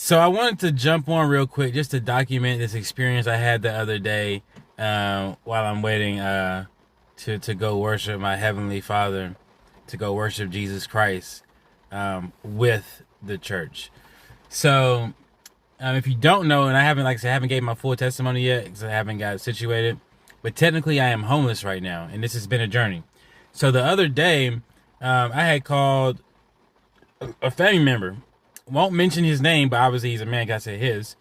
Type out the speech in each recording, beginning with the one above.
So I wanted to jump on real quick just to document this experience I had the other day while I'm waiting to go worship my Heavenly Father, to go worship Jesus Christ with the church. So if you don't know, and I haven't, like I said, I haven't gave my full testimony yet because I haven't got situated, but technically I am homeless right now, and this has been a journey. So the other day, I had called a family member. Won't mention his name, but obviously he's a man. I said his,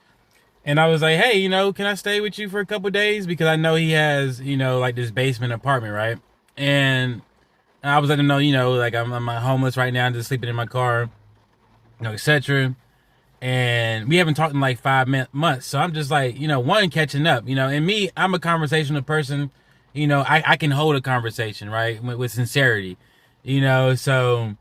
and I was like, "Hey, can I stay with you for a couple of days? Because I know he has, like this basement apartment, right?" And I was letting him know, like I'm homeless right now, I'm just sleeping in my car, etc. And we haven't talked in like 5 months, so I'm just like, one, catching up, and me, I'm a conversational person. I can hold a conversation, right, with sincerity, so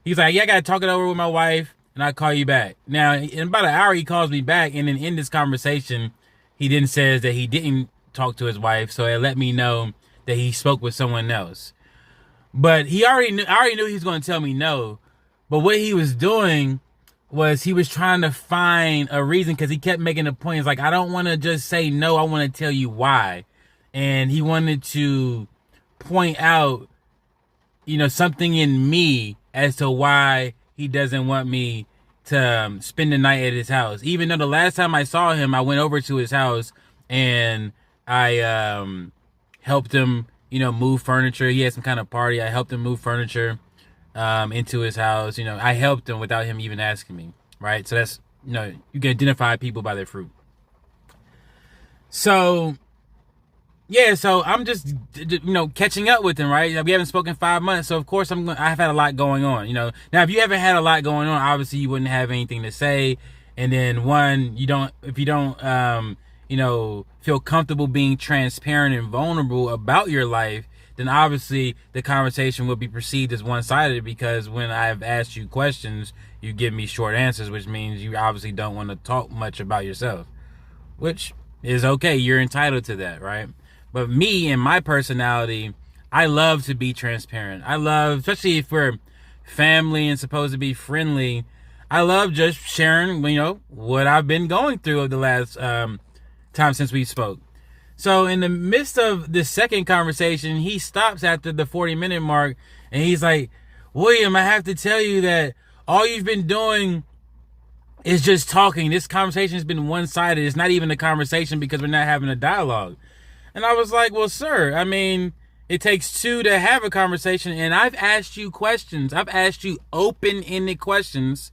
he's like, yeah, I gotta talk it over with my wife, and I'll call you back. Now, in about an hour, he calls me back, and then in this conversation, he then says that he didn't talk to his wife, so it let me know that he spoke with someone else. But I already knew he was going to tell me no. But what he was doing was he was trying to find a reason, because he kept making a point. It's like, I don't want to just say no, I want to tell you why. And he wanted to point out, something in me as to why he doesn't want me to spend the night at his house. Even though the last time I saw him, I went over to his house and I helped him, move furniture. He had some kind of party. I helped him move furniture into his house. I helped him without him even asking me, right? So that's, you can identify people by their fruit. So yeah, so I'm just, catching up with him, right? We haven't spoken 5 months, so of course I've had a lot going on, Now, if you haven't had a lot going on, obviously you wouldn't have anything to say. And then if you don't, feel comfortable being transparent and vulnerable about your life, then obviously the conversation will be perceived as one-sided, because when I've asked you questions, you give me short answers, which means you obviously don't want to talk much about yourself, which is okay. You're entitled to that, right? But me and my personality, I love to be transparent. I love, especially if we're family and supposed to be friendly, I love just sharing, what I've been going through over the last time since we spoke. So in the midst of the second conversation, he stops after the 40-minute mark, and he's like, William, I have to tell you that all you've been doing is just talking. This conversation has been one-sided. It's not even a conversation because we're not having a dialogue. And I was like, well, sir, it takes two to have a conversation, and I've asked you questions. I've asked you open-ended questions